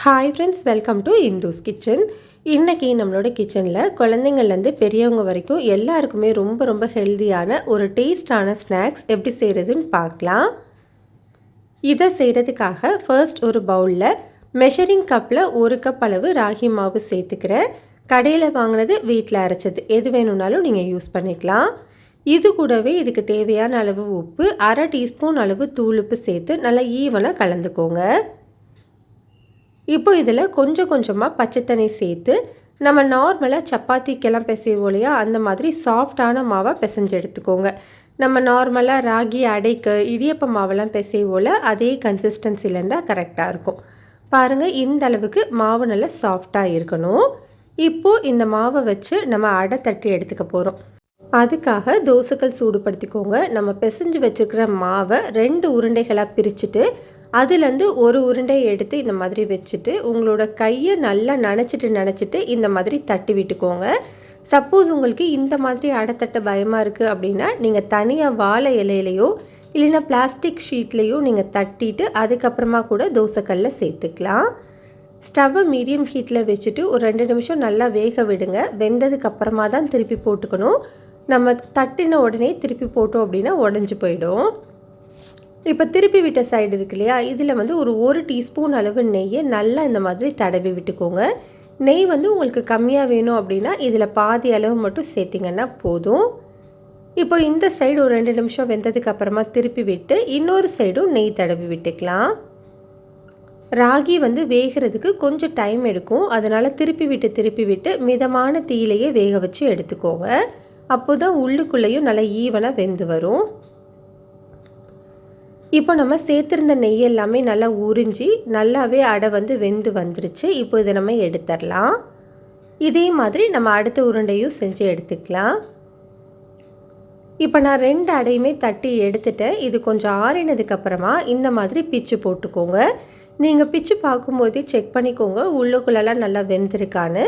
Hi friends, welcome to Indhu's kitchen. இன்றைக்கி நம்மளோட கிச்சனில் குழந்தைங்கள்லேருந்து பெரியவங்க வரைக்கும் எல்லாருக்குமே ரொம்ப ரொம்ப ஹெல்த்தியான ஒரு டேஸ்டான ஸ்நாக்ஸ் எப்படி செய்கிறதுன்னு பார்க்கலாம். இதை செய்கிறதுக்காக ஃபர்ஸ்ட் ஒரு பவுலில் மெஷரிங் கப்பில் 1 கப் அளவு ராகி மாவு சேர்த்துக்கிறேன். கடையில் வாங்கினது, வீட்டில் அரைச்சது எது வேணும்னாலும் நீங்கள் யூஸ் பண்ணிக்கலாம். இது கூடவே இதுக்கு தேவையான அளவு உப்பு, 1/2 டீஸ்பூன் அளவு தூளுப்பு சேர்த்து நல்லா ஈவனாக கலந்துக்கோங்க. இப்போ இதில் கொஞ்சம் கொஞ்சமாக பச்சை தண்ணி சேர்த்து நம்ம நார்மலாக சப்பாத்திக்கெல்லாம் பிசைவோம் இல்லையா, அந்த மாதிரி சாஃப்டான மாவை பிசைஞ்சு எடுத்துக்கோங்க. நம்ம நார்மலாக ராகி அடைக்கு இடியப்ப மாவெல்லாம் பிசைவோல அதே கன்சிஸ்டன்சியில் இருந்தால் கரெக்டாக இருக்கும். பாருங்கள், இந்த அளவுக்கு மாவு நல்லா சாஃப்டாக இருக்கணும். இப்போது இந்த மாவை வச்சு நம்ம அடை தட்டி எடுத்துக்க போகிறோம். அதுக்காக தோசைக்கல் சூடுபடுத்திக்கோங்க. நம்ம பிசைஞ்சு வச்சுக்கிற மாவை 2 உருண்டைகளாக பிரிச்சுட்டு அதுலேருந்து ஒரு உருண்டையை எடுத்து இந்த மாதிரி வச்சுட்டு உங்களோட கையை நல்லா நனைச்சிட்டு இந்த மாதிரி தட்டி விட்டுக்கோங்க. சப்போஸ் உங்களுக்கு இந்த மாதிரி அடை தட்ட பயமாக இருக்குது அப்படின்னா நீங்கள் தனியாக வாழை இலையிலையோ இல்லைன்னா பிளாஸ்டிக் ஷீட்லேயோ நீங்கள் தட்டிட்டு அதுக்கப்புறமா கூட தோசைக்கல்லில் சேர்த்துக்கலாம். ஸ்டவ்வை மீடியம் ஹீட்டில் வச்சுட்டு ஒரு 2 நிமிஷம் நல்லா வேக விடுங்க. வெந்ததுக்கப்புறமா தான் திருப்பி போட்டுக்கணும். நம்ம தட்டின உடனே திருப்பி போட்டோம் அப்படின்னா உடஞ்சி போயிடும். இப்போ திருப்பி விட்ட சைடு இருக்கு இல்லையா, இதில் ஒரு 1 டீஸ்பூன் அளவு நெய்யை நல்லா இந்த மாதிரி தடவி விட்டுக்கோங்க. நெய் உங்களுக்கு கம்மியாக வேணும் அப்படின்னா இதில் பாதி அளவு மட்டும் சேர்த்திங்கன்னா போதும். இப்போ இந்த சைடு ஒரு 2 நிமிஷம் வெந்ததுக்கு அப்புறமா திருப்பி விட்டு இன்னொரு சைடும் நெய் தடவி விட்டுக்கலாம். ராகி வேகிறதுக்கு கொஞ்சம் டைம் எடுக்கும். அதனால் திருப்பி விட்டு மிதமான தீயிலையே வேக வச்சு எடுத்துக்கோங்க. அப்போ தான் உள்ளுக்குள்ளேயும் நல்லா ஈவனாக வெந்து வரும். இப்போ நம்ம சேர்த்துருந்த நெய் எல்லாமே நல்லா உறிஞ்சி நல்லாவே அடை வெந்து வந்துருச்சு. இப்போ இதை நம்ம எடுத்துடலாம். இதே மாதிரி நம்ம அடுத்த உருண்டையும் செஞ்சு எடுத்துக்கலாம். இப்போ நான் 2 அடையுமே தட்டி எடுத்துட்டேன். இது கொஞ்சம் ஆறினதுக்கப்புறமா இந்த மாதிரி பிச்சு போட்டுக்கோங்க. நீங்கள் பிச்சு பார்க்கும்போதே செக் பண்ணிக்கோங்க உள்ளுக்குள்ளெல்லாம் நல்லா வெந்திருக்கான்னு.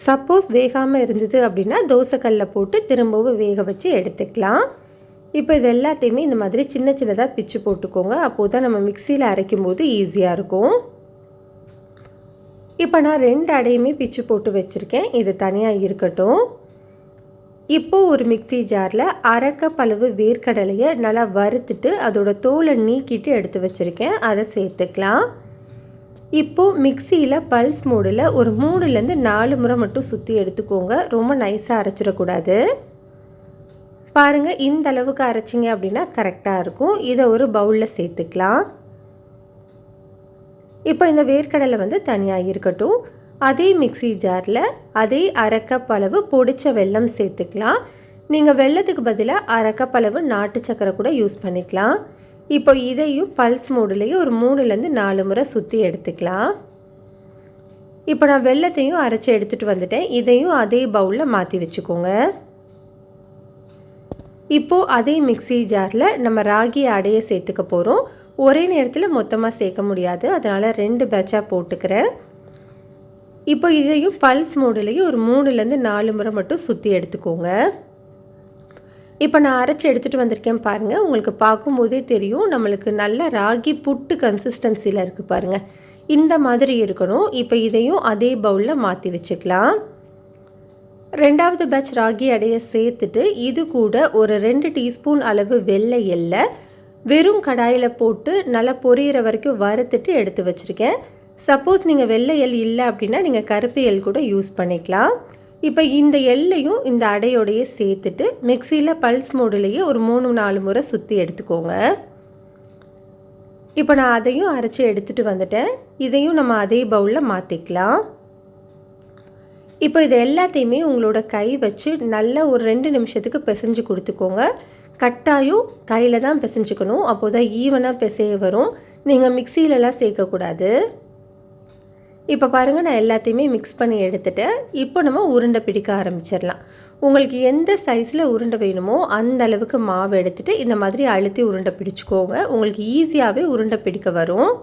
சப்போஸ் வேகாமல் இருந்தது அப்படின்னா தோசைக்கல்லில் போட்டு திரும்பவும் வேக வச்சு எடுத்துக்கலாம். இப்போ இது எல்லாத்தையுமே இந்த மாதிரி சின்ன சின்னதாக பிச்சு போட்டுக்கோங்க. அப்போது தான் நம்ம மிக்சியில் அரைக்கும் போது ஈஸியாக இருக்கும். இப்போ நான் 2 அடையுமே பிச்சு போட்டு வச்சுருக்கேன். இது தனியாக இருக்கட்டும். இப்போது ஒரு மிக்சி ஜாரில் 1/2 கப் அளவு வேர்க்கடலையை நல்லா வறுத்துட்டு அதோட தோலை நீக்கிட்டு எடுத்து வச்சுருக்கேன். அதை சேர்த்துக்கலாம். இப்போது மிக்சியில் பல்ஸ் மோடில் ஒரு 3லேருந்து 4 முறை மட்டும் சுற்றி எடுத்துக்கோங்க. ரொம்ப நைஸாக அரைச்சிடக்கூடாது. பாருங்கள், இந்த அளவுக்கு அரைச்சிங்க அப்படின்னா கரெக்டாக இருக்கும். இதை ஒரு பவுலில் சேர்த்துக்கலாம். இப்போ இந்த வேர்க்கடலை தனியாக இருக்கட்டும். அதே மிக்சி ஜாரில் அதே 1/2 கப் அளவு பொடிச்ச வெல்லம் சேர்த்துக்கலாம். நீங்கள் வெல்லத்துக்கு பதிலாக 1/2 கப் அளவு நாட்டு சக்கரை கூட யூஸ் பண்ணிக்கலாம். இப்போ இதையும் பல்ஸ் மோடுலேயே ஒரு 3லேருந்து 4 முறை சுற்றி எடுத்துக்கலாம். இப்போ நான் வெல்லத்தையும் அரைச்சி எடுத்துகிட்டு வந்துட்டேன். இதையும் அதே பவுலில் மாற்றி வச்சுக்கோங்க. இப்போது அதே மிக்சி ஜாரில் நம்ம ராகி அடையை சேர்த்துக்க போகிறோம். ஒரே நேரத்தில் மொத்தமாக சேர்க்க முடியாது, அதனால் 2 பேட்சாக போட்டுக்கிறேன். இப்போ இதையும் பல்ஸ் மோடுலேயே ஒரு 3லேருந்து 4 முறை மட்டும் சுற்றி எடுத்துக்கோங்க. இப்போ நான் அரைச்சி எடுத்துகிட்டு வந்திருக்கேன் பாருங்கள். உங்களுக்கு பார்க்கும்போதே தெரியும் நம்மளுக்கு நல்ல ராகி புட்டு கன்சிஸ்டன்சியில் இருக்குது பாருங்கள். இந்த மாதிரி இருக்கணும். இப்போ இதையும் அதே பவுலில் மாற்றி வச்சுக்கலாம். 2வது பேட்ச் ராகி அடையை சேர்த்துட்டு இது கூட ஒரு 2 டீஸ்பூன் அளவு வெள்ளை எள்ளை வெறும் கடாயில் போட்டு நல்லா பொரியிற வரைக்கும் வறுத்துட்டு எடுத்து வச்சுருக்கேன். சப்போஸ் நீங்கள் வெள்ளை எள் இல்லை அப்படின்னா நீங்கள் கருப்பு எள் கூட யூஸ் பண்ணிக்கலாம். இப்போ இந்த எள்ளையும் இந்த அடையோடையே சேர்த்துட்டு மிக்சியில் பல்ஸ் மோடுலேயே ஒரு 3-4 முறை சுற்றி எடுத்துக்கோங்க. இப்போ நான் அதையும் அரைச்சி எடுத்துகிட்டு வந்துட்டேன். இதையும் நம்ம அதே பவுலில் மாற்றிக்கலாம். இப்போ இது எல்லாத்தையுமே உங்களோட கை வச்சு நல்லா ஒரு 2 நிமிஷத்துக்கு பிசைஞ்சு கொடுத்துக்கோங்க. கட்டாயம் கையில் தான் பிசைஞ்சுக்கணும். அப்போது தான் ஈவனாக பிசைய வரும். நீங்கள் மிக்சியிலலாம் சேர்க்கக்கூடாது. இப்போ பாருங்கள், நான் எல்லாத்தையுமே மிக்ஸ் பண்ணி எடுத்துட்டேன். இப்போ நம்ம உருண்டை பிடிக்க ஆரம்பிச்சிடலாம். உங்களுக்கு எந்த சைஸில் உருண்டை வேணுமோ அந்த அளவுக்கு மாவு எடுத்துகிட்டு இந்த மாதிரி அழுத்தி உருண்டை பிடிச்சிக்கோங்க. உங்களுக்கு ஈஸியாகவே உருண்டை பிடிக்க வரும்.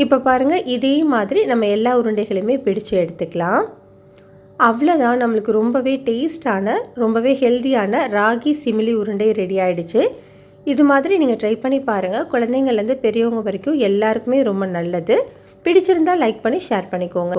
இப்போ பாருங்கள், இதே மாதிரி நம்ம எல்லா உருண்டைகளையுமே பிடிச்சு எடுத்துக்கலாம். அவ்வளோதான், நம்மளுக்கு ரொம்பவே டேஸ்டான ரொம்பவே ஹெல்த்தியான ராகி சிமிலி உருண்டை ரெடி ஆகிடுச்சு. இது மாதிரி நீங்கள் ட்ரை பண்ணி பாருங்கள். குழந்தைங்கள்லேருந்து பெரியவங்க வரைக்கும் எல்லாருக்குமே ரொம்ப நல்லது. பிடிச்சிருந்தால் லைக் பண்ணி ஷேர் பண்ணிக்கோங்க.